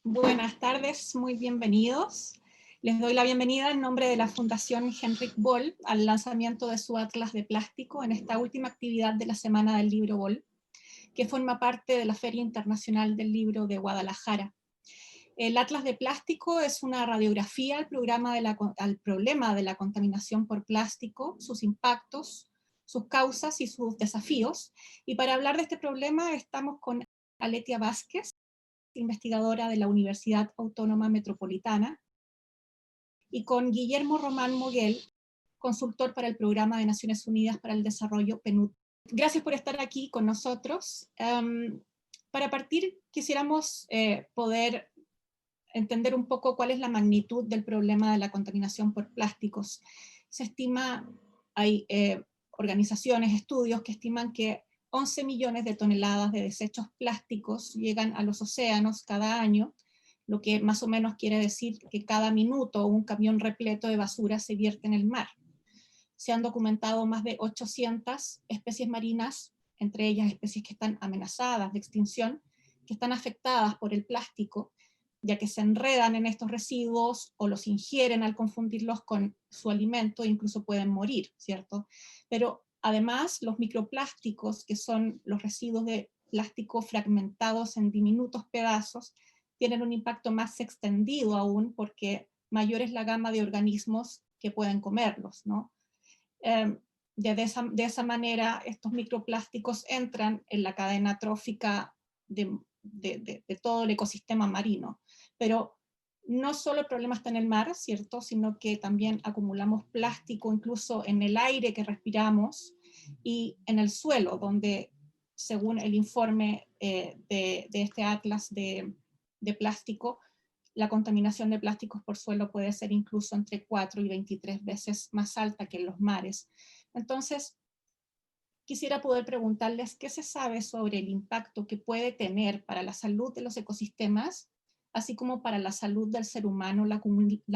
Buenas tardes, muy bienvenidos. Les doy la bienvenida en nombre de la Fundación Henrik Böll al lanzamiento de su Atlas de Plástico en esta última actividad de la Semana del Libro Böll, que forma parte de la Feria Internacional del Libro de Guadalajara. El Atlas de Plástico es una radiografía al problema de la contaminación por plástico, sus impactos, sus causas y sus desafíos. Y para hablar de este problema estamos con Aletia Vázquez, investigadora de la Universidad Autónoma Metropolitana, y con Guillermo Román Moguel, consultor para el Programa de Naciones Unidas para el Desarrollo PNUD. Gracias por estar aquí con nosotros. Para partir, quisiéramos poder entender un poco cuál es la magnitud del problema de la contaminación por plásticos. Se estima, hay organizaciones, estudios que estiman que 11 millones de toneladas de desechos plásticos llegan a los océanos cada año, lo que más o menos quiere decir que cada minuto un camión repleto de basura se vierte en el mar. Se han documentado más de 800 especies marinas, entre ellas especies que están amenazadas de extinción, que están afectadas por el plástico, ya que se enredan en estos residuos o los ingieren al confundirlos con su alimento e incluso pueden morir, ¿cierto? Pero además los microplásticos, que son los residuos de plástico fragmentados en diminutos pedazos, tienen un impacto más extendido aún porque mayor es la gama de organismos que pueden comerlos, ¿no? De esa manera estos microplásticos entran en la cadena trófica de todo el ecosistema marino. Pero no solo el problema está en el mar, ¿cierto? Sino que también acumulamos plástico incluso en el aire que respiramos y en el suelo, donde según el informe de este atlas de plástico, la contaminación de plásticos por suelo puede ser incluso entre 4 y 23 veces más alta que en los mares. Entonces, quisiera poder preguntarles qué se sabe sobre el impacto que puede tener para la salud de los ecosistemas, así como para la salud del ser humano la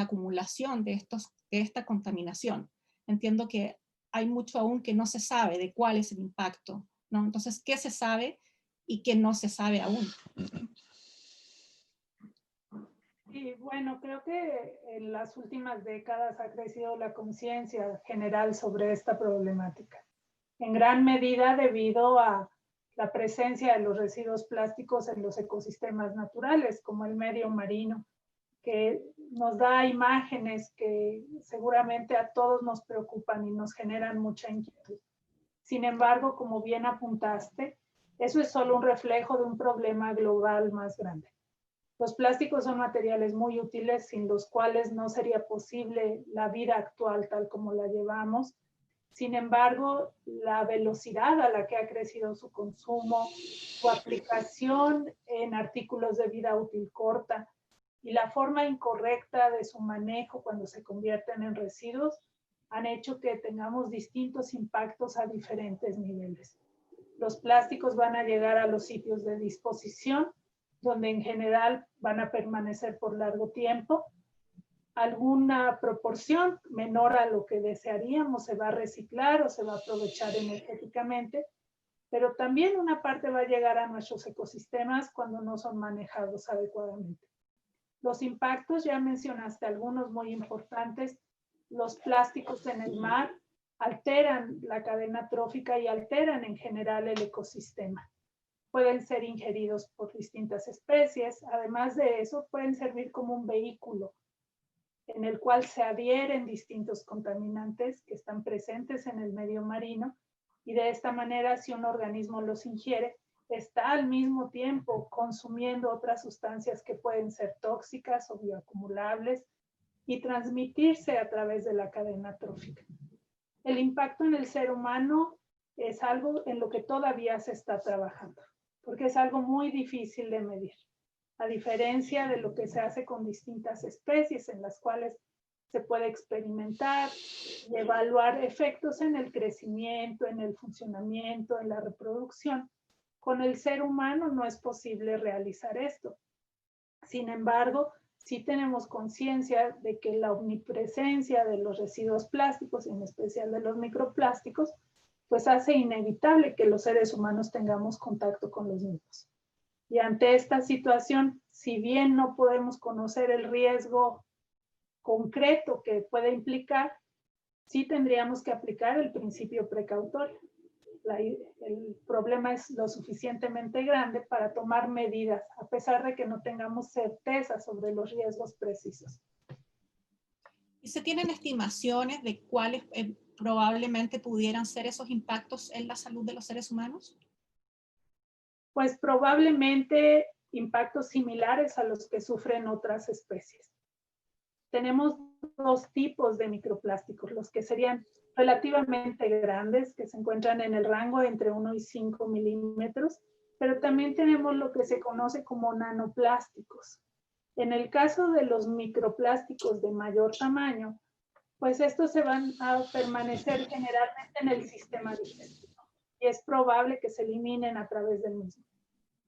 acumulación de esta contaminación. Entiendo que hay mucho aún que no se sabe de cuál es el impacto, ¿no? Entonces, ¿qué se sabe y qué no se sabe aún? Y bueno, creo que en las últimas décadas ha crecido la conciencia general sobre esta problemática, en gran medida debido a la presencia de los residuos plásticos en los ecosistemas naturales, como el medio marino, que nos da imágenes que seguramente a todos nos preocupan y nos generan mucha inquietud. Sin embargo, como bien apuntaste, eso es solo un reflejo de un problema global más grande. Los plásticos son materiales muy útiles sin los cuales no sería posible la vida actual tal como la llevamos. Sin embargo, la velocidad a la que ha crecido su consumo, su aplicación en artículos de vida útil corta y la forma incorrecta de su manejo cuando se convierten en residuos han hecho que tengamos distintos impactos a diferentes niveles. Los plásticos van a llegar a los sitios de disposición, donde en general van a permanecer por largo tiempo. Alguna proporción menor a lo que desearíamos se va a reciclar o se va a aprovechar energéticamente, pero también una parte va a llegar a nuestros ecosistemas cuando no son manejados adecuadamente. Los impactos, ya mencionaste algunos muy importantes. Los plásticos en el mar alteran la cadena trófica y alteran en general el ecosistema. Pueden ser ingeridos por distintas especies. Además de eso, pueden servir como un vehículo en el cual se adhieren distintos contaminantes que están presentes en el medio marino, y de esta manera, si un organismo los ingiere, está al mismo tiempo consumiendo otras sustancias que pueden ser tóxicas o bioacumulables y transmitirse a través de la cadena trófica. El impacto en el ser humano es algo en lo que todavía se está trabajando, porque es algo muy difícil de medir, a diferencia de lo que se hace con distintas especies en las cuales se puede experimentar y evaluar efectos en el crecimiento, en el funcionamiento, en la reproducción. Con el ser humano no es posible realizar esto. Sin embargo, sí tenemos conciencia de que la omnipresencia de los residuos plásticos, en especial de los microplásticos, pues hace inevitable que los seres humanos tengamos contacto con los mismos. Y ante esta situación, si bien no podemos conocer el riesgo concreto que puede implicar, sí tendríamos que aplicar el principio precautorio. El problema es lo suficientemente grande para tomar medidas, a pesar de que no tengamos certeza sobre los riesgos precisos. ¿Y se tienen estimaciones de cuáles probablemente pudieran ser esos impactos en la salud de los seres humanos? Pues probablemente impactos similares a los que sufren otras especies. Tenemos dos tipos de microplásticos, los que serían relativamente grandes, que se encuentran en el rango entre 1 y 5 milímetros, pero también tenemos lo que se conoce como nanoplásticos. En el caso de los microplásticos de mayor tamaño, pues estos se van a permanecer generalmente en el sistema digestivo y es probable que se eliminen a través del mismo.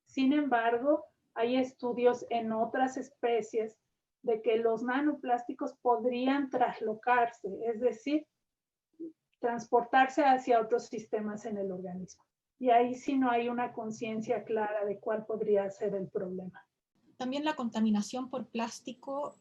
Sin embargo, hay estudios en otras especies de que los nanoplásticos podrían traslocarse, es decir, transportarse hacia otros sistemas en el organismo. Y ahí sí no hay una conciencia clara de cuál podría ser el problema. También la contaminación por plástico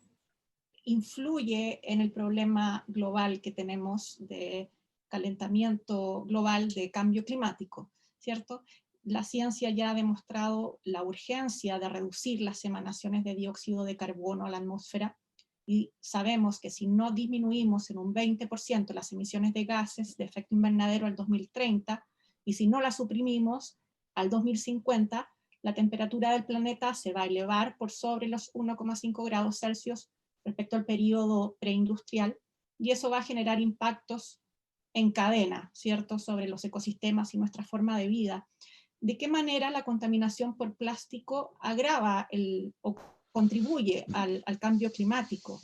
influye en el problema global que tenemos de calentamiento global, de cambio climático, ¿cierto? La ciencia ya ha demostrado la urgencia de reducir las emanaciones de dióxido de carbono a la atmósfera y sabemos que si no disminuimos en un 20% las emisiones de gases de efecto invernadero al 2030 y si no las suprimimos al 2050, la temperatura del planeta se va a elevar por sobre los 1,5 grados Celsius respecto al periodo preindustrial, y eso va a generar impactos en cadena, ¿cierto?, sobre los ecosistemas y nuestra forma de vida. ¿De qué manera la contaminación por plástico agrava o contribuye al cambio climático?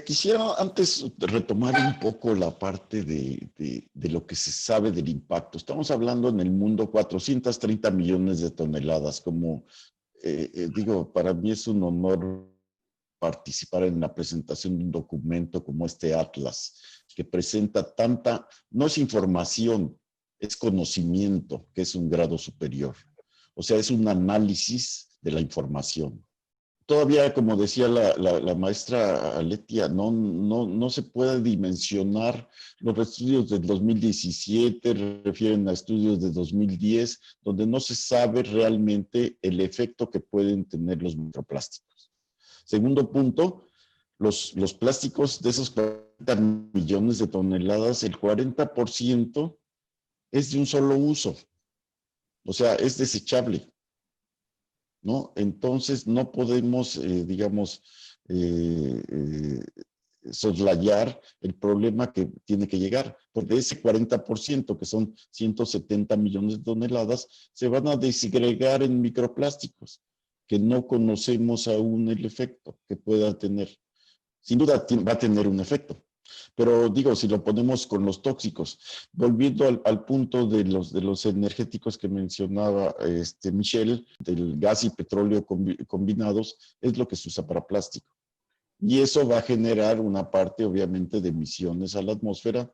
Quisiera antes retomar un poco la parte de lo que se sabe del impacto. Estamos hablando en el mundo 430 millones de toneladas. Como digo, para mí es un honor participar en la presentación de un documento como este Atlas, que presenta tanta, no es información, es conocimiento, que es un grado superior. O sea, es un análisis de la información. Todavía, como decía la maestra Aletia, no se puede dimensionar. Los estudios del 2017 refieren a estudios de 2010, donde no se sabe realmente el efecto que pueden tener los microplásticos. Segundo punto, los plásticos de esos 40 millones de toneladas, el 40% es de un solo uso. O sea, es desechable, ¿no? Entonces no podemos, digamos, soslayar el problema que tiene que llegar, porque ese 40%, que son 170 millones de toneladas, se van a desagregar en microplásticos, que no conocemos aún el efecto que pueda tener. Sin duda va a tener un efecto. Pero digo, si lo ponemos con los tóxicos, volviendo al punto de los energéticos que mencionaba Michelle, del gas y petróleo combinados, es lo que se usa para plástico. Y eso va a generar una parte, obviamente, de emisiones a la atmósfera,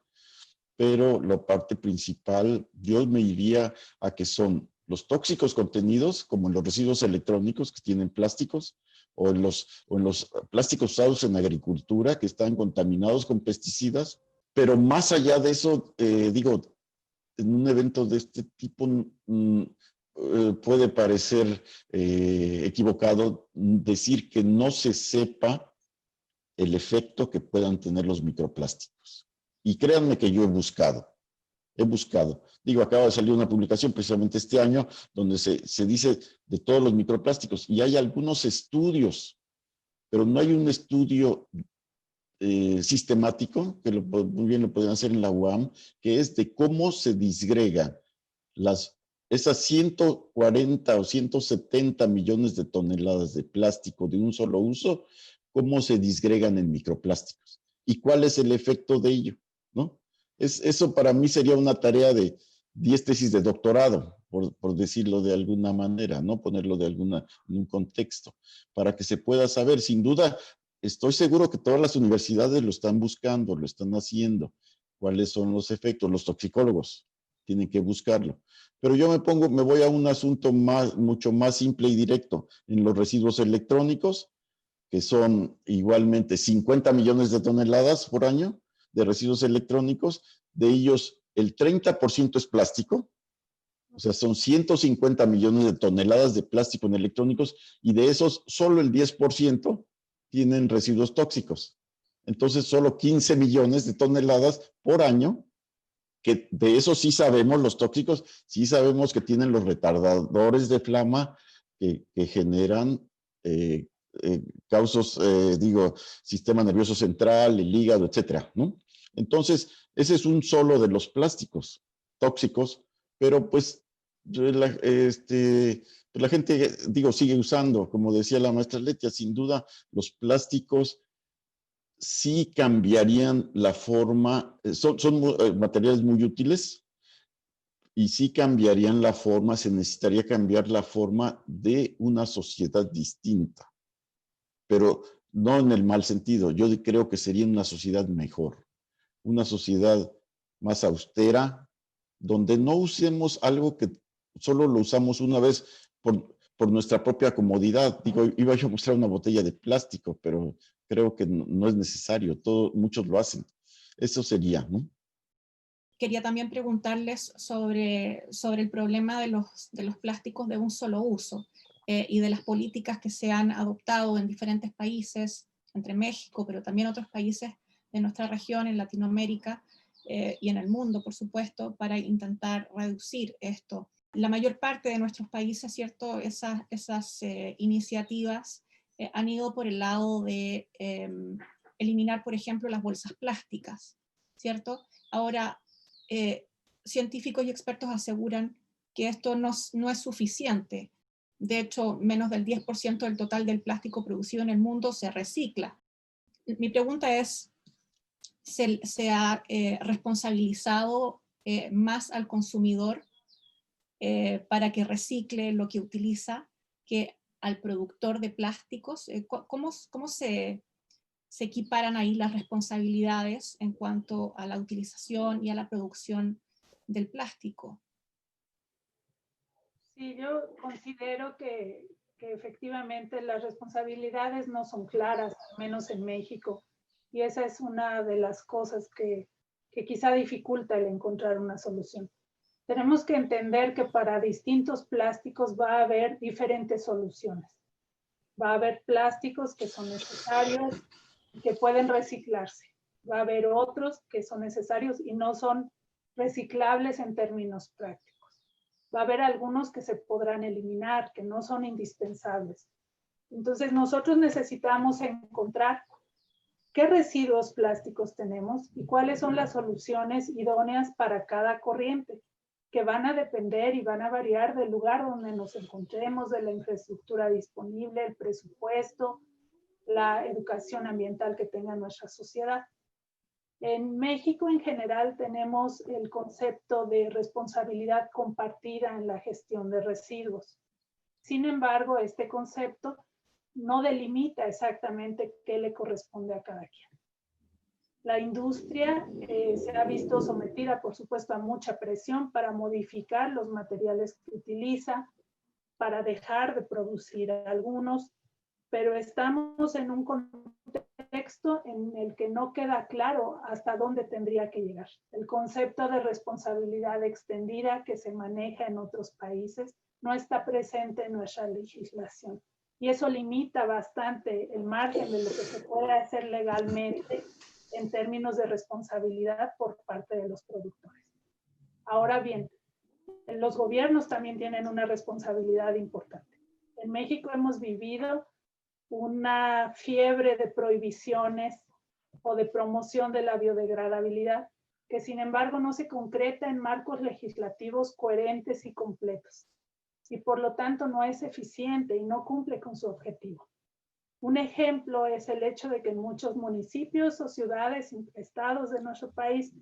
pero la parte principal, yo me iría a que son los tóxicos contenidos, como en los residuos electrónicos que tienen plásticos, o en los plásticos usados en agricultura que están contaminados con pesticidas. Pero más allá de eso, digo, en un evento de este tipo puede parecer equivocado decir que no se sepa el efecto que puedan tener los microplásticos. Y créanme que yo he buscado. Digo, acaba de salir una publicación precisamente este año donde se dice de todos los microplásticos y hay algunos estudios, pero no hay un estudio sistemático, que muy bien lo podrían hacer en la UAM, que es de cómo se disgregan esas 140 o 170 millones de toneladas de plástico de un solo uso, cómo se disgregan en microplásticos y cuál es el efecto de ello, ¿no? Eso para mí sería una tarea de 10 tesis de doctorado, por decirlo de alguna manera, ¿no? Ponerlo en un contexto, para que se pueda saber. Sin duda, estoy seguro que todas las universidades lo están buscando, lo están haciendo. ¿Cuáles son los efectos? Los toxicólogos, tienen que buscarlo. Pero yo me voy a un asunto mucho más simple y directo. En los residuos electrónicos, que son igualmente 50 millones de toneladas por año de residuos electrónicos, de ellos el 30% es plástico, o sea, son 150 millones de toneladas de plástico en electrónicos, y de esos solo el 10% tienen residuos tóxicos. Entonces, solo 15 millones de toneladas por año, que de eso sí sabemos, los tóxicos, sí sabemos que tienen los retardadores de flama que generan causas, sistema nervioso central, el hígado, etcétera, ¿no? Entonces, ese es un solo de los plásticos tóxicos, pero pues la gente, sigue usando, como decía la maestra Letia, sin duda los plásticos sí cambiarían la forma, son materiales muy útiles, y sí cambiarían la forma, se necesitaría cambiar la forma de una sociedad distinta, pero no en el mal sentido. Yo creo que sería una sociedad mejor, una sociedad más austera, donde no usemos algo que solo lo usamos una vez por nuestra propia comodidad. Iba yo a mostrar una botella de plástico, pero creo que no es necesario. Muchos lo hacen. Eso sería, ¿no? Quería también preguntarles sobre el problema de los plásticos de un solo uso y de las políticas que se han adoptado en diferentes países, entre México, pero también otros países de nuestra región, en Latinoamérica y en el mundo, por supuesto, para intentar reducir esto. La mayor parte de nuestros países, ¿cierto? Esas iniciativas han ido por el lado de eliminar, por ejemplo, las bolsas plásticas, ¿cierto? Ahora, científicos y expertos aseguran que esto no es suficiente. De hecho, menos del 10% del total del plástico producido en el mundo se recicla. Mi pregunta es, ¿se ha responsabilizado más al consumidor para que recicle lo que utiliza que al productor de plásticos? ¿Cómo se equiparan ahí las responsabilidades en cuanto a la utilización y a la producción del plástico? Sí, yo considero que efectivamente las responsabilidades no son claras, al menos en México, y esa es una de las cosas que quizá dificulta el encontrar una solución. Tenemos que entender que para distintos plásticos va a haber diferentes soluciones. Va a haber plásticos que son necesarios y que pueden reciclarse. Va a haber otros que son necesarios y no son reciclables en términos prácticos. Va a haber algunos que se podrán eliminar, que no son indispensables. Entonces nosotros necesitamos encontrar qué residuos plásticos tenemos y cuáles son las soluciones idóneas para cada corriente, que van a depender y van a variar del lugar donde nos encontremos, de la infraestructura disponible, el presupuesto, la educación ambiental que tenga nuestra sociedad. En México en general tenemos el concepto de responsabilidad compartida en la gestión de residuos. Sin embargo, este concepto no delimita exactamente qué le corresponde a cada quien. La industria se ha visto sometida, por supuesto, a mucha presión para modificar los materiales que utiliza, para dejar de producir algunos, pero estamos en un contexto en el que no queda claro hasta dónde tendría que llegar. El concepto de responsabilidad extendida que se maneja en otros países no está presente en nuestra legislación, y eso limita bastante el margen de lo que se puede hacer legalmente en términos de responsabilidad por parte de los productores. Ahora bien, los gobiernos también tienen una responsabilidad importante. En México hemos vivido una fiebre de prohibiciones o de promoción de la biodegradabilidad, que sin embargo no se concreta en marcos legislativos coherentes y completos, y por lo tanto no es eficiente y no cumple con su objetivo. Un ejemplo es el hecho de que en muchos municipios o ciudades, estados de nuestro país,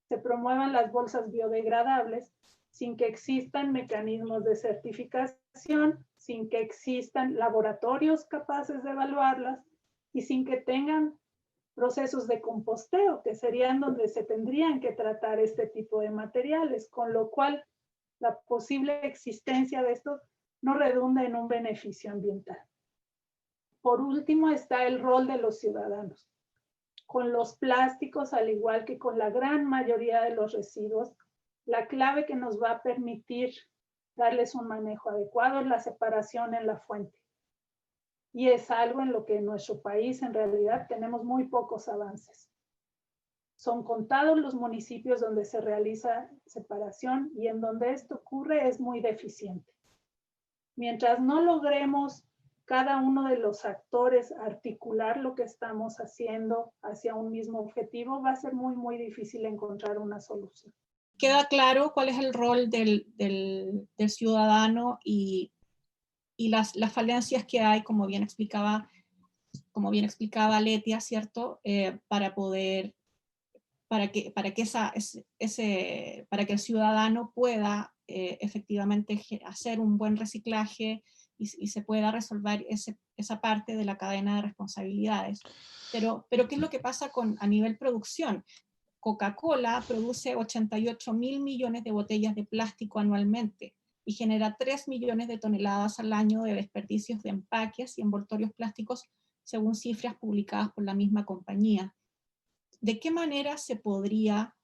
se promuevan las bolsas biodegradables sin que existan mecanismos de certificación, sin que existan laboratorios capaces de evaluarlas y sin que tengan procesos de composteo, que serían donde se tendrían que tratar este tipo de materiales, con lo cual la posible existencia de esto no redunda en un beneficio ambiental. Por último está el rol de los ciudadanos. Con los plásticos, al igual que con la gran mayoría de los residuos, la clave que nos va a permitir darles un manejo adecuado es la separación en la fuente. Y es algo en lo que en nuestro país en realidad tenemos muy pocos avances. Son contados los municipios donde se realiza separación y en donde esto ocurre es muy deficiente. Mientras no logremos cada uno de los actores articular lo que estamos haciendo hacia un mismo objetivo, va a ser muy, muy difícil encontrar una solución. Queda claro cuál es el rol del ciudadano y las falencias que hay, como bien explicaba Letia, ¿cierto? Para que el ciudadano pueda efectivamente hacer un buen reciclaje y se pueda resolver esa parte de la cadena de responsabilidades. Pero ¿qué es lo que pasa a nivel producción? Coca-Cola produce 88.000 millones de botellas de plástico anualmente y genera 3 millones de toneladas al año de desperdicios de empaques y envoltorios plásticos, según cifras publicadas por la misma compañía. ¿De qué manera se podría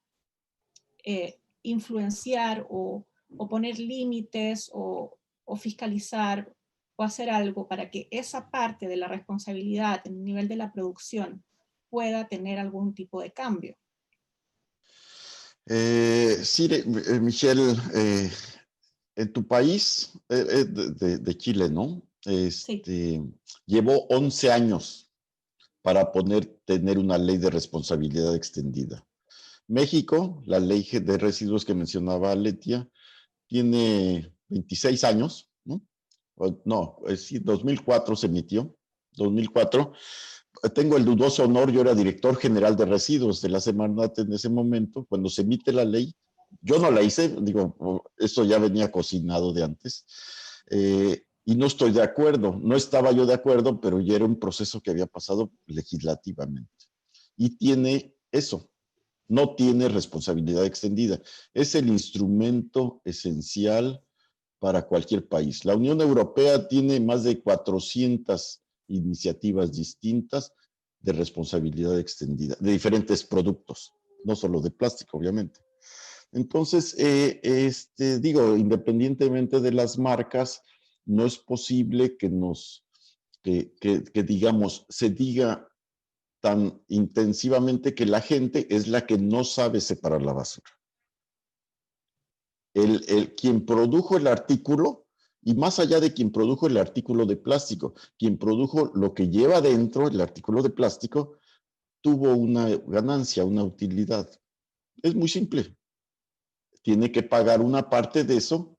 influenciar o poner límites o fiscalizar o hacer algo para que esa parte de la responsabilidad en el nivel de la producción pueda tener algún tipo de cambio? Sí, Michelle, en tu país, de Chile, ¿no? Sí. Llevó 11 años para tener una ley de responsabilidad extendida. México, la ley de residuos que mencionaba Letia, tiene 26 años, ¿no? No, sí, 2004 se emitió, 2004. Tengo el dudoso honor, yo era director general de residuos de la Semarnat en ese momento, cuando se emite la ley. Yo no la hice, digo, esto ya venía cocinado de antes, y no estoy de acuerdo, no estaba yo de acuerdo, pero ya era un proceso que había pasado legislativamente. Y tiene eso, no tiene responsabilidad extendida. Es el instrumento esencial para cualquier país. La Unión Europea tiene más de 400 iniciativas distintas de responsabilidad extendida, de diferentes productos, no solo de plástico, obviamente. Entonces, digo, independientemente de las marcas, no es posible que digamos, se diga tan intensivamente que la gente es la que no sabe separar la basura. Quien produjo el artículo, y más allá de quien produjo el artículo de plástico, quien produjo lo que lleva dentro el artículo de plástico, tuvo una ganancia, una utilidad. Es muy simple. Tiene que pagar una parte de eso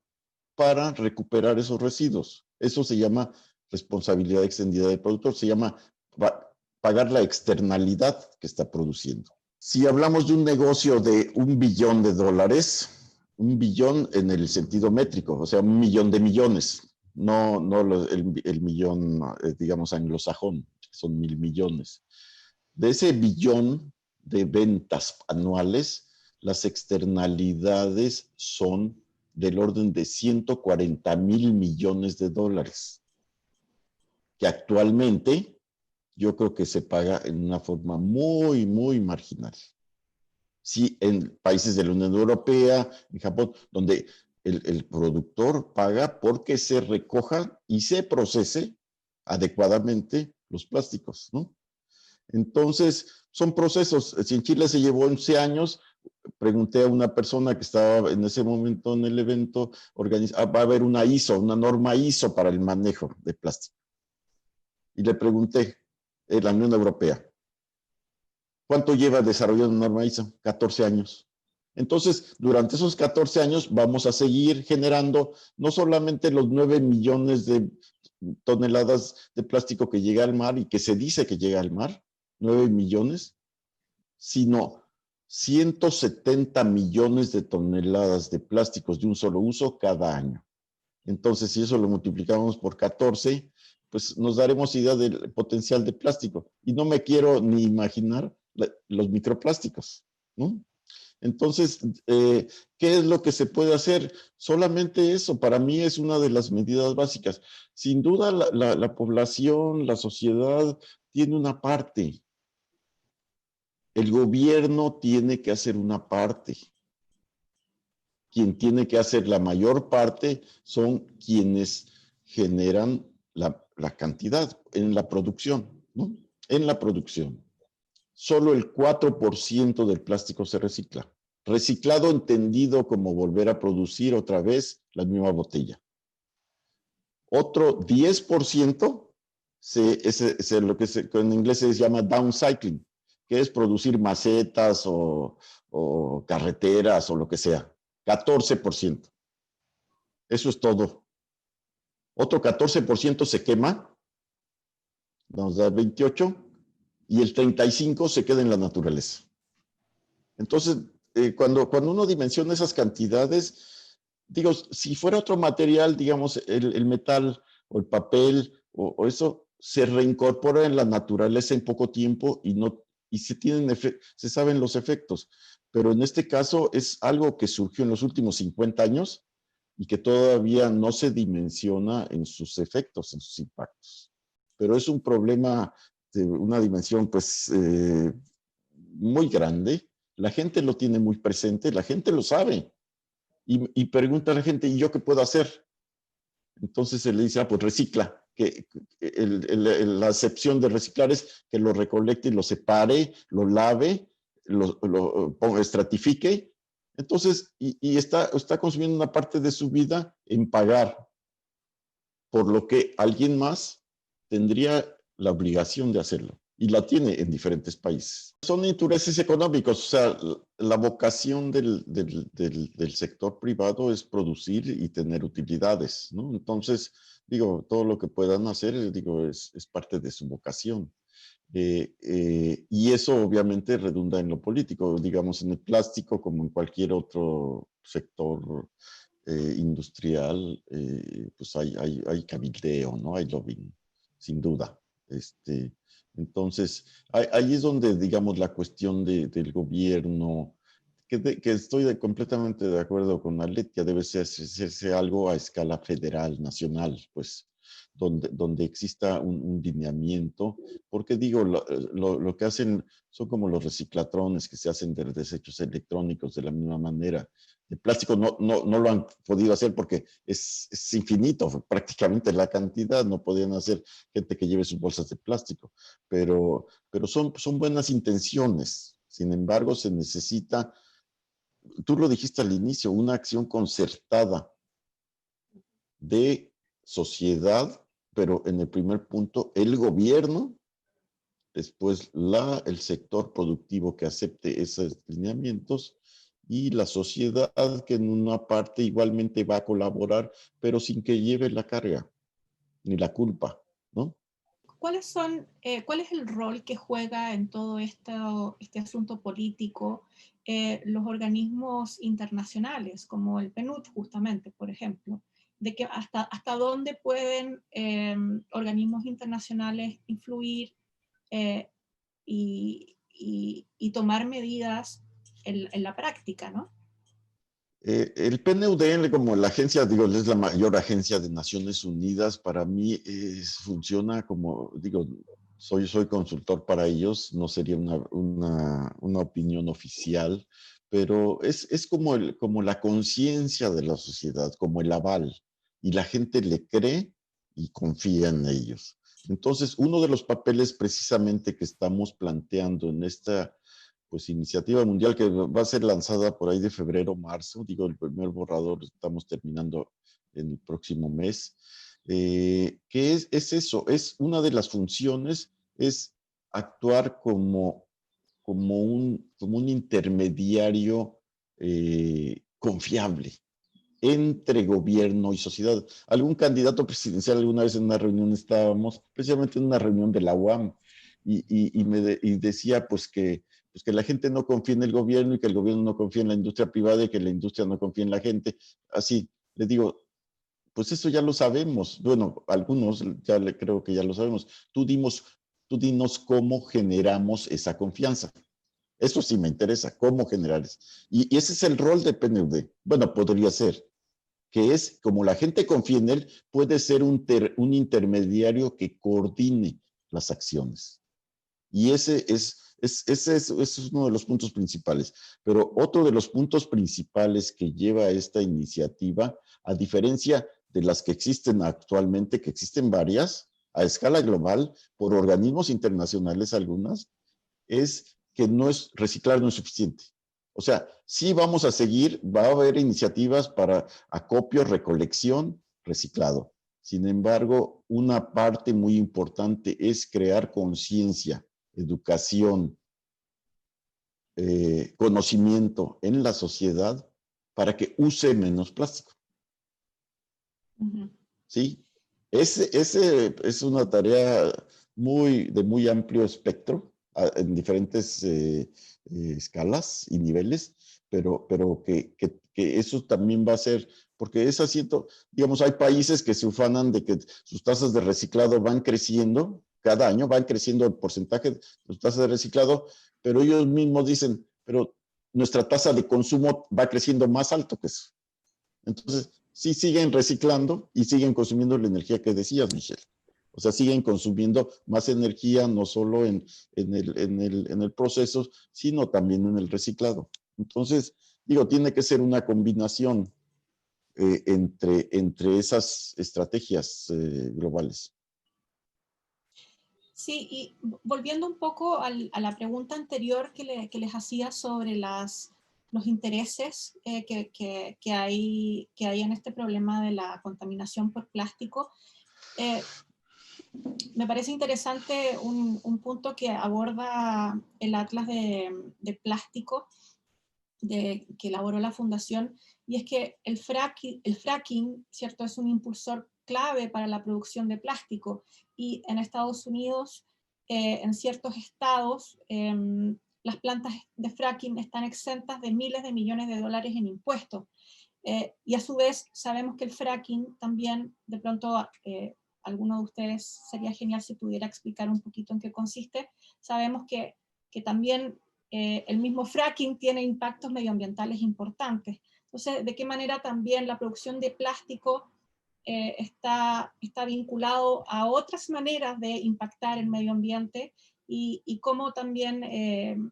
para recuperar esos residuos. Eso se llama responsabilidad extendida del productor, se llama pagar la externalidad que está produciendo. Si hablamos de un negocio de $1 billón, 1 billón en el sentido métrico, o sea, 1 millón de millones, no el millón, digamos, anglosajón, son 1.000 millones. De ese billón de ventas anuales, las externalidades son del orden de 140.000 millones de dólares, que actualmente yo creo que se paga en una forma muy, muy marginal. Sí, en países de la Unión Europea, en Japón, donde el productor paga porque se recoja y se procese adecuadamente los plásticos, ¿no? Entonces, son procesos. Si en Chile se llevó 11 años, pregunté a una persona que estaba en ese momento en el evento, va a haber una ISO, una norma ISO para el manejo de plástico. Y le pregunté, la Unión Europea, ¿cuánto lleva desarrollando una norma ISO? 14 años. Entonces, durante esos 14 años vamos a seguir generando no solamente los 9 millones de toneladas de plástico que llega al mar y que se dice que llega al mar, 9 millones, sino 170 millones de toneladas de plásticos de un solo uso cada año. Entonces, si eso lo multiplicamos por 14, pues nos daremos idea del potencial de plástico. Y no me quiero ni imaginar los microplásticos, ¿no? Entonces, ¿qué es lo que se puede hacer? Solamente eso, para mí es una de las medidas básicas. Sin duda, la población, la sociedad tiene una parte. El gobierno tiene que hacer una parte. Quien tiene que hacer la mayor parte son quienes generan la cantidad en la producción, ¿no? En la producción. Solo el 4% del plástico se recicla. Reciclado entendido como volver a producir otra vez la misma botella. Otro 10% es lo que en inglés se llama downcycling, que es producir macetas o carreteras o lo que sea. 14%. Eso es todo. Otro 14% se quema, nos da 28, y el 35% se queda en la naturaleza. Entonces, cuando uno dimensiona esas cantidades, digo, si fuera otro material, digamos, el metal o el papel o eso, se reincorpora en la naturaleza en poco tiempo y se saben los efectos. Pero en este caso es algo que surgió en los últimos 50 años y que todavía no se dimensiona en sus efectos, en sus impactos. Pero es un problema de una dimensión, pues, muy grande. La gente lo tiene muy presente, la gente lo sabe. Y pregunta a la gente, ¿y yo qué puedo hacer? Entonces se le dice, pues recicla. La acepción de reciclar es que lo recolecte y lo separe, lo lave, lo estratifique. Entonces, y está consumiendo una parte de su vida en pagar por lo que alguien más tendría la obligación de hacerlo. Y la tiene en diferentes países. Son intereses económicos, o sea, la vocación del sector privado es producir y tener utilidades, ¿no? Entonces, digo, todo lo que puedan hacer, digo, es parte de su vocación. Y eso obviamente redunda en lo político, digamos, en el plástico como en cualquier otro sector industrial, pues hay cabildeo, ¿no? Hay lobbying, sin duda. Entonces, ahí es donde, digamos, la cuestión del gobierno, que estoy completamente de acuerdo con Aletia, debe hacerse algo a escala federal, nacional, pues, donde exista un lineamiento, porque digo, lo que hacen son como los reciclatrones que se hacen de desechos electrónicos de la misma manera. El plástico no lo han podido hacer porque es infinito prácticamente la cantidad, no podían hacer gente que lleve sus bolsas de plástico, pero son buenas intenciones. Sin embargo, se necesita, tú lo dijiste al inicio, una acción concertada de sociedad, pero en el primer punto, el gobierno, después el sector productivo que acepte esos lineamientos y la sociedad que en una parte igualmente va a colaborar, pero sin que lleve la carga ni la culpa, ¿no? ¿Cuál es el rol que juega en todo este asunto político los organismos internacionales, como el PNUD, justamente, por ejemplo? De que hasta dónde pueden organismos internacionales influir y tomar medidas en la práctica, ¿no? El PNUD, como la agencia, digo, es la mayor agencia de Naciones Unidas, para mí funciona como, digo, soy consultor para ellos, no sería una opinión oficial, pero es como la conciencia de la sociedad, como el aval, y la gente le cree y confía en ellos. Entonces, uno de los papeles precisamente que estamos planteando en esta pues iniciativa mundial que va a ser lanzada por ahí de febrero, marzo, digo, el primer borrador estamos terminando en el próximo mes, que es eso, es una de las funciones, es actuar como un intermediario confiable entre gobierno y sociedad. Algún candidato presidencial, alguna vez en una reunión estábamos, precisamente en una reunión de la UAM, y decía pues que la gente no confía en el gobierno y que el gobierno no confía en la industria privada y que la industria no confía en la gente. Así, le digo, Pues eso ya lo sabemos. Bueno, algunos creo que ya lo sabemos. Tú dinos cómo generamos esa confianza. Eso sí me interesa, cómo generar eso. Y ese es el rol de PNUD. Bueno, podría ser, que es, como la gente confía en él, puede ser un intermediario que coordine las acciones. Y ese es uno de los puntos principales. Pero otro de los puntos principales que lleva esta iniciativa, a diferencia de las que existen actualmente, que existen varias, a escala global, por organismos internacionales algunas, es que reciclar no es suficiente. O sea, sí vamos a seguir, va a haber iniciativas para acopio, recolección, reciclado. Sin embargo, una parte muy importante es crear conciencia, educación, conocimiento en la sociedad para que use menos plástico. ¿Sí? Ese es una tarea de muy amplio espectro, en diferentes escalas y niveles, pero que eso también va a ser, porque es así, digamos, hay países que se ufanan de que sus tasas de reciclado van creciendo, cada año van creciendo el porcentaje de sus tasas de reciclado, pero ellos mismos dicen, pero nuestra tasa de consumo va creciendo más alto que eso. Entonces, sí siguen reciclando y siguen consumiendo la energía que decías, Michelle. O sea, siguen consumiendo más energía, no solo en el proceso, sino también en el reciclado. Entonces, digo, tiene que ser una combinación entre esas estrategias globales. Sí, y volviendo un poco a la pregunta anterior que les hacía sobre los intereses que hay en este problema de la contaminación por plástico, me parece interesante un punto que aborda el Atlas de Plástico que elaboró la Fundación, y es que el fracking, ¿cierto?, es un impulsor clave para la producción de plástico, y en Estados Unidos, en ciertos estados, las plantas de fracking están exentas de miles de millones de dólares en impuestos. Y a su vez sabemos que el fracking también, de pronto, alguno de ustedes sería genial si pudiera explicar un poquito en qué consiste. Sabemos que también el mismo fracking tiene impactos medioambientales importantes. Entonces, ¿de qué manera también la producción de plástico está vinculado a otras maneras de impactar el medio ambiente, y cómo también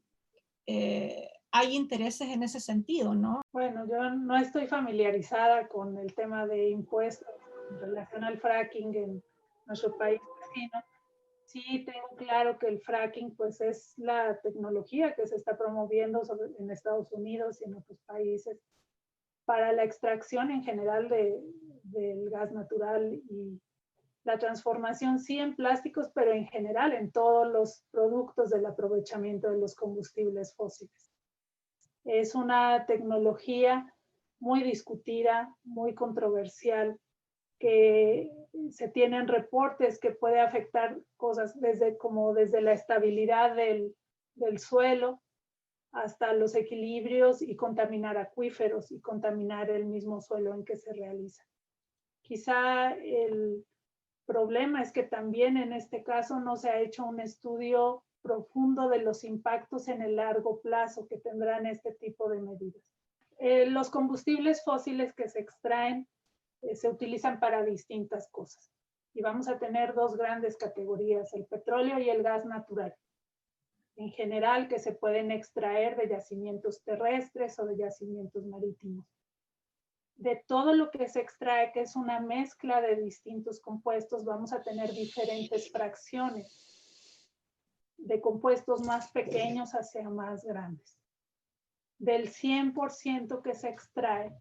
hay intereses en ese sentido, ¿no? Bueno, yo no estoy familiarizada con el tema de impuestos en relación al fracking en nuestro país vecino. Sí tengo claro que el fracking pues es la tecnología que se está promoviendo en Estados Unidos y en otros países para la extracción en general del gas natural y la transformación sí en plásticos, pero en general en todos los productos del aprovechamiento de los combustibles fósiles. Es una tecnología muy discutida, muy controversial, que se tienen reportes que puede afectar cosas desde la estabilidad del suelo hasta los equilibrios y contaminar acuíferos y contaminar el mismo suelo en que se realiza. Quizá el problema es que también en este caso no se ha hecho un estudio profundo de los impactos en el largo plazo que tendrán este tipo de medidas. Los combustibles fósiles que se extraen se utilizan para distintas cosas. Y vamos a tener dos grandes categorías, el petróleo y el gas natural. En general, que se pueden extraer de yacimientos terrestres o de yacimientos marítimos. De todo lo que se extrae, que es una mezcla de distintos compuestos, vamos a tener diferentes fracciones, de compuestos más pequeños hacia más grandes. Del 100% que se extrae,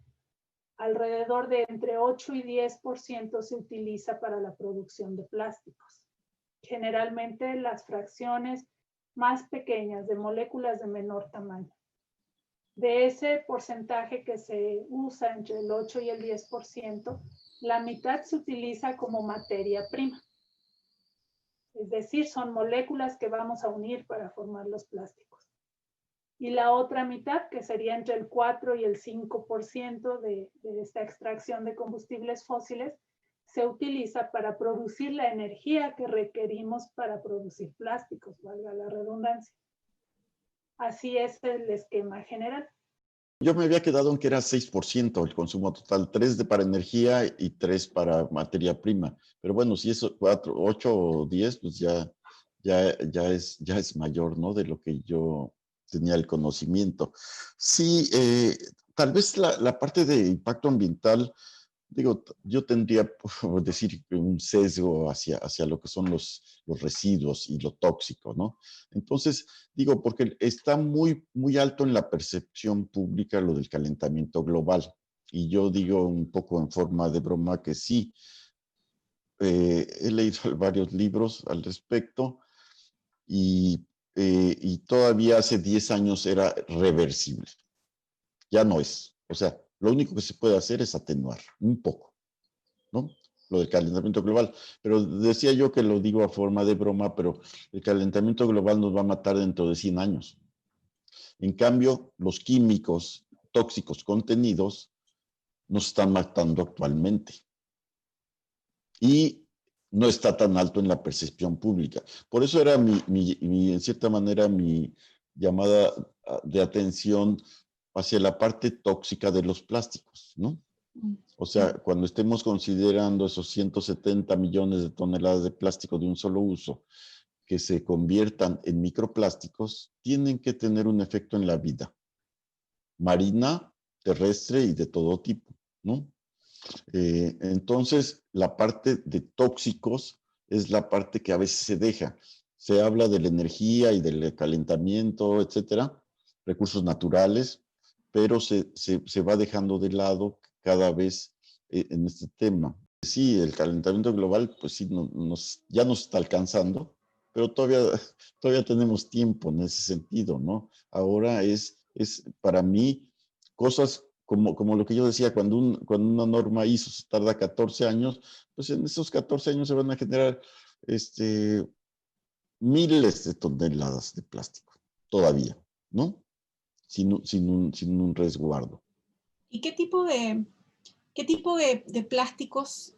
alrededor de entre 8 y 10% se utiliza para la producción de plásticos. Generalmente las fracciones más pequeñas de moléculas de menor tamaño. De ese porcentaje que se usa entre el 8 y el 10%, la mitad se utiliza como materia prima. Es decir, son moléculas que vamos a unir para formar los plásticos. y la otra mitad, que sería entre el 4 y el 5% de esta extracción de combustibles fósiles, se utiliza para producir la energía que requerimos para producir plásticos, valga la redundancia. Así es el esquema general. Yo me había quedado en que era 6% el consumo total, 3 para energía y 3 para materia prima. Pero bueno, si es 4, 8 o 10, pues ya es mayor, ¿no? De lo que yo tenía el conocimiento. Sí, tal vez la parte de impacto ambiental, digo, yo tendría, por decir, un sesgo hacia lo que son los residuos y lo tóxico, ¿no? Entonces, digo, porque está muy, muy alto en la percepción pública lo del calentamiento global. Y yo digo un poco en forma de broma que sí, he leído varios libros al respecto y todavía hace 10 años era reversible. Ya no es. O sea, lo único que se puede hacer es atenuar un poco, ¿no? Lo del calentamiento global. Pero decía yo que lo digo a forma de broma, pero el calentamiento global nos va a matar dentro de 100 años. En cambio, los químicos tóxicos contenidos nos están matando actualmente. Y no está tan alto en la percepción pública. Por eso era en cierta manera, mi llamada de atención hacia la parte tóxica de los plásticos, ¿no? O sea, cuando estemos considerando esos 170 millones de toneladas de plástico de un solo uso que se conviertan en microplásticos, tienen que tener un efecto en la vida marina, terrestre y de todo tipo, ¿no? Entonces, la parte de tóxicos es la parte que a veces se deja. Se habla de la energía y del calentamiento, etcétera, recursos naturales, pero se va dejando de lado cada vez en este tema. Sí, el calentamiento global, pues sí, ya nos está alcanzando, pero todavía tenemos tiempo en ese sentido, ¿no? Ahora es para mí cosas como lo que yo decía, cuando una norma ISO se tarda 14 años, pues en esos 14 años se van a generar miles de toneladas de plástico, todavía, ¿no? Sin un resguardo. ¿Y qué tipo de plásticos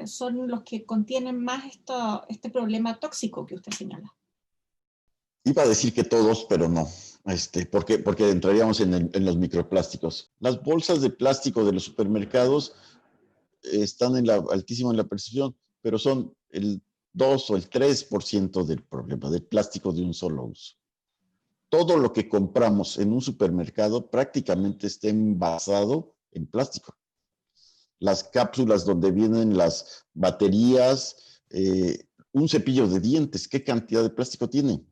son los que contienen más este problema tóxico que usted señala? Iba a decir que todos, pero no, porque entraríamos en los microplásticos. Las bolsas de plástico de los supermercados están altísimo en la percepción, pero son el 2 o el 3% del problema, del plástico de un solo uso. Todo lo que compramos en un supermercado prácticamente está envasado en plástico. Las cápsulas donde vienen las baterías, un cepillo de dientes, ¿qué cantidad de plástico tiene?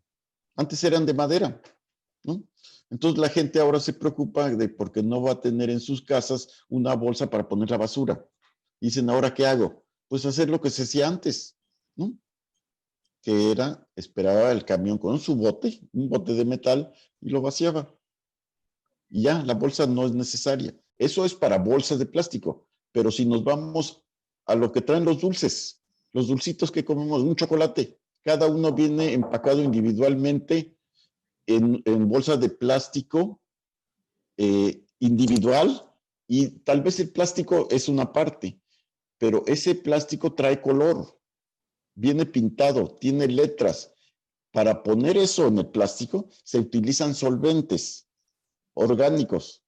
Antes eran de madera, ¿no? Entonces la gente ahora se preocupa de porque no va a tener en sus casas una bolsa para poner la basura. Dicen, ¿ahora qué hago? Pues hacer lo que se hacía antes, ¿no? Que era, esperaba el camión con su bote, un bote de metal, y lo vaciaba. Y ya, la bolsa no es necesaria. Eso es para bolsas de plástico. Pero si nos vamos a lo que traen los dulces, los dulcitos que comemos, un chocolate, cada uno viene empacado individualmente en bolsas de plástico individual, y tal vez el plástico es una parte, pero ese plástico trae color, viene pintado, tiene letras. Para poner eso en el plástico se utilizan solventes orgánicos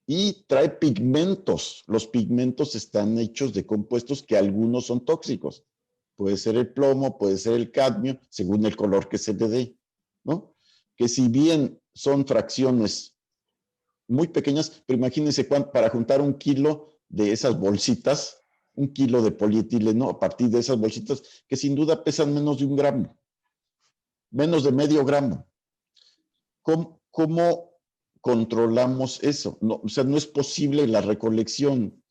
y trae pigmentos. Los pigmentos están hechos de compuestos que algunos son tóxicos. Puede ser el plomo, puede ser el cadmio, según el color que se le dé, ¿no? Que si bien son fracciones muy pequeñas, pero imagínense para juntar 1 kilo de esas bolsitas, 1 kilo de polietileno a partir de esas bolsitas, que sin duda pesan menos de 1 gramo, menos de medio gramo. ¿Cómo controlamos eso? No, o sea, no es posible la recolección.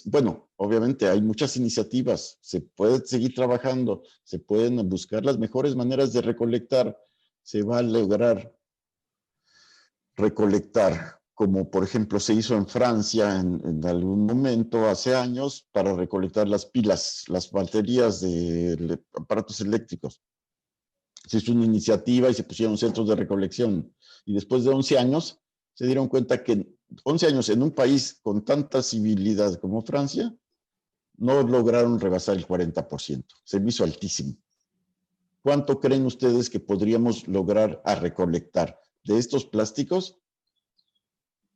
Bueno, obviamente hay muchas iniciativas, se puede seguir trabajando, se pueden buscar las mejores maneras de recolectar, se va a lograr recolectar, como por ejemplo se hizo en Francia en algún momento hace años para recolectar las pilas, las baterías de aparatos eléctricos. Se hizo una iniciativa y se pusieron centros de recolección. Y después de 11 años, se dieron cuenta que 11 años en un país con tanta civilidad como Francia, no lograron rebasar el 40%. Se me hizo altísimo. ¿Cuánto creen ustedes que podríamos lograr a recolectar de estos plásticos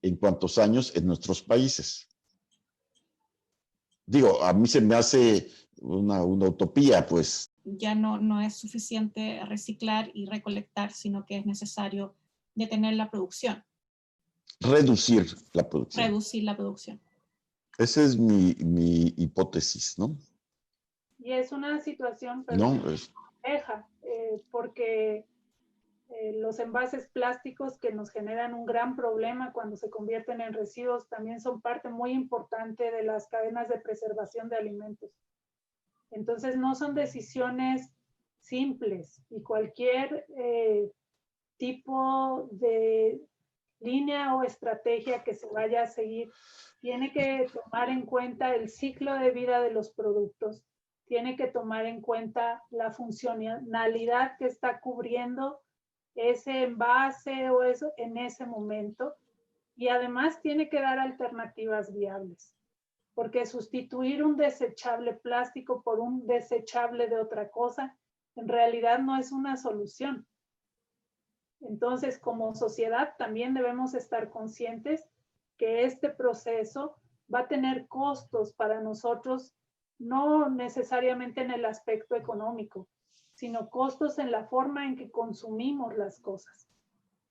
en cuántos años en nuestros países? Digo, a mí se me hace una utopía, pues. Ya no es suficiente reciclar y recolectar, sino que es necesario detener la producción. Reducir la producción. Reducir la producción. Esa es mi hipótesis, ¿no? Y es una situación compleja, porque los envases plásticos que nos generan un gran problema cuando se convierten en residuos también son parte muy importante de las cadenas de preservación de alimentos. Entonces no son decisiones simples y cualquier tipo de línea o estrategia que se vaya a seguir tiene que tomar en cuenta el ciclo de vida de los productos, tiene que tomar en cuenta la funcionalidad que está cubriendo ese envase o eso en ese momento, y además tiene que dar alternativas viables, porque sustituir un desechable plástico por un desechable de otra cosa en realidad no es una solución. Entonces, como sociedad también debemos estar conscientes que este proceso va a tener costos para nosotros, no necesariamente en el aspecto económico, sino costos en la forma en que consumimos las cosas.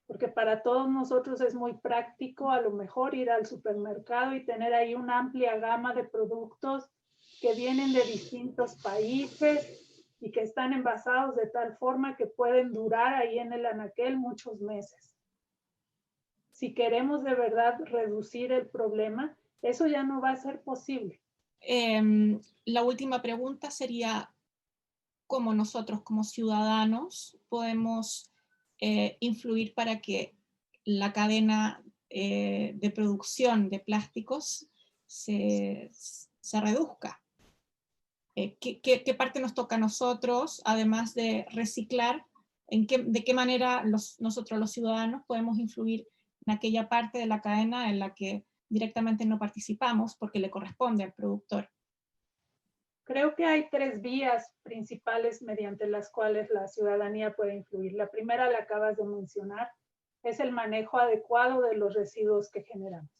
Porque para todos nosotros es muy práctico a lo mejor ir al supermercado y tener ahí una amplia gama de productos que vienen de distintos países y que están envasados de tal forma que pueden durar ahí en el anaquel muchos meses. Si queremos de verdad reducir el problema, eso ya no va a ser posible. La última pregunta sería, ¿cómo nosotros como ciudadanos podemos influir para que la cadena de producción de plásticos se reduzca? ¿Qué parte nos toca a nosotros, además de reciclar? ¿De qué manera nosotros los ciudadanos podemos influir en aquella parte de la cadena en la que directamente no participamos porque le corresponde al productor? Creo que hay 3 vías principales mediante las cuales la ciudadanía puede influir. La primera la acabas de mencionar, es el manejo adecuado de los residuos que generamos.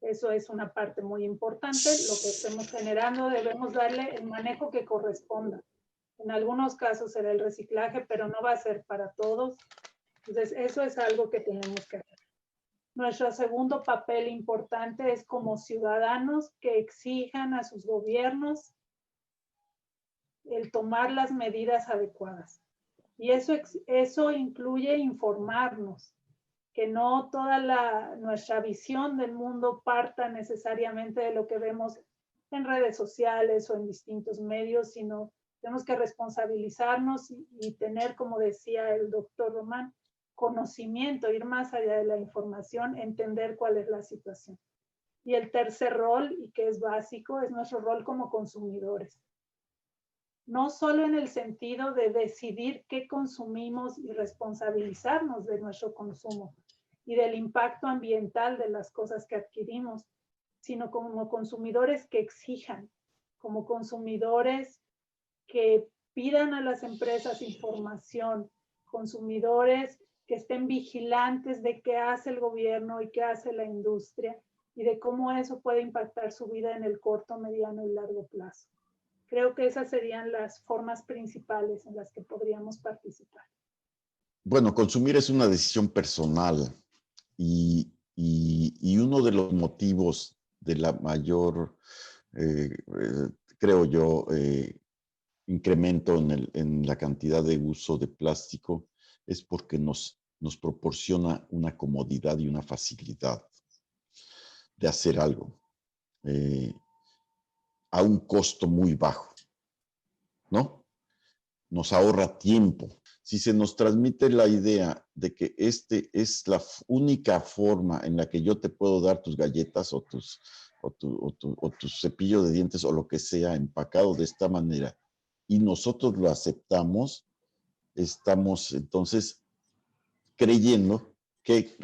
Eso es una parte muy importante. Lo que estemos generando debemos darle el manejo que corresponda. En algunos casos será el reciclaje, pero no va a ser para todos. Entonces, eso es algo que tenemos que hacer. Nuestro segundo papel importante es como ciudadanos que exijan a sus gobiernos el tomar las medidas adecuadas. Y eso incluye informarnos, que no toda nuestra visión del mundo parta necesariamente de lo que vemos en redes sociales o en distintos medios, sino tenemos que responsabilizarnos y tener, como decía el doctor Román, conocimiento, ir más allá de la información, entender cuál es la situación. Y el tercer rol, y que es básico, es nuestro rol como consumidores. No solo en el sentido de decidir qué consumimos y responsabilizarnos de nuestro consumo y del impacto ambiental de las cosas que adquirimos, sino como consumidores que exijan, como consumidores que pidan a las empresas información, consumidores que estén vigilantes de qué hace el gobierno y qué hace la industria y de cómo eso puede impactar su vida en el corto, mediano y largo plazo. Creo que esas serían las formas principales en las que podríamos participar. Bueno, consumir es una decisión personal y uno de los motivos de la mayor, creo yo, incremento en la cantidad de uso de plástico es porque nos proporciona una comodidad y una facilidad de hacer algo a un costo muy bajo, ¿no? Nos ahorra tiempo. Si se nos transmite la idea de que este es la única forma en la que yo te puedo dar tus galletas o tu cepillo de dientes o lo que sea empacado de esta manera y nosotros lo aceptamos, estamos entonces creyendo que,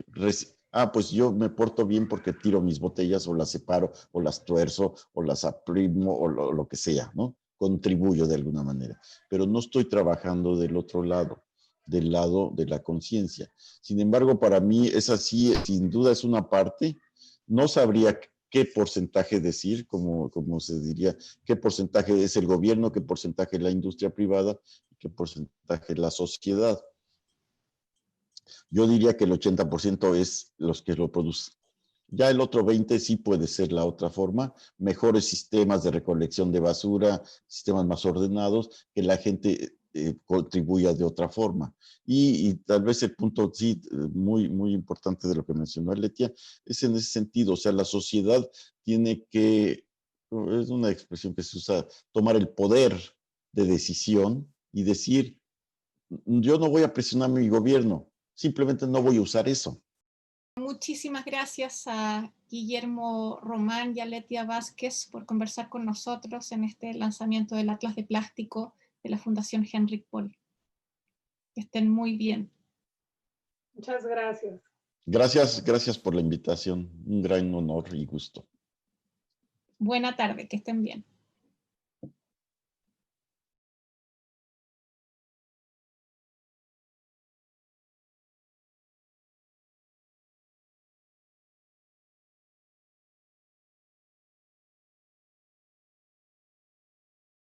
pues yo me porto bien porque tiro mis botellas o las separo o las tuerzo o las aprimo o lo que sea, ¿no? Contribuyo de alguna manera, pero no estoy trabajando del otro lado, del lado de la conciencia. Sin embargo, para mí es así, sin duda es una parte. No sabría qué porcentaje decir, como se diría, qué porcentaje es el gobierno, qué porcentaje es la industria privada, qué porcentaje es la sociedad. Yo diría que el 80% es los que lo producen. Ya el otro 20% sí puede ser la otra forma, mejores sistemas de recolección de basura, sistemas más ordenados, que la gente contribuya de otra forma. Y tal vez el punto sí, muy importante de lo que mencionó Letia, es en ese sentido, o sea, la sociedad tiene que, es una expresión que se usa, tomar el poder de decisión y decir, yo no voy a presionar a mi gobierno, simplemente no voy a usar eso. Muchísimas gracias a Guillermo Román y a Letia Vázquez por conversar con nosotros en este lanzamiento del Atlas de Plástico de la Fundación Henrik Böll. Que estén muy bien. Muchas gracias. Gracias por la invitación. Un gran honor y gusto. Buena tarde, que estén bien.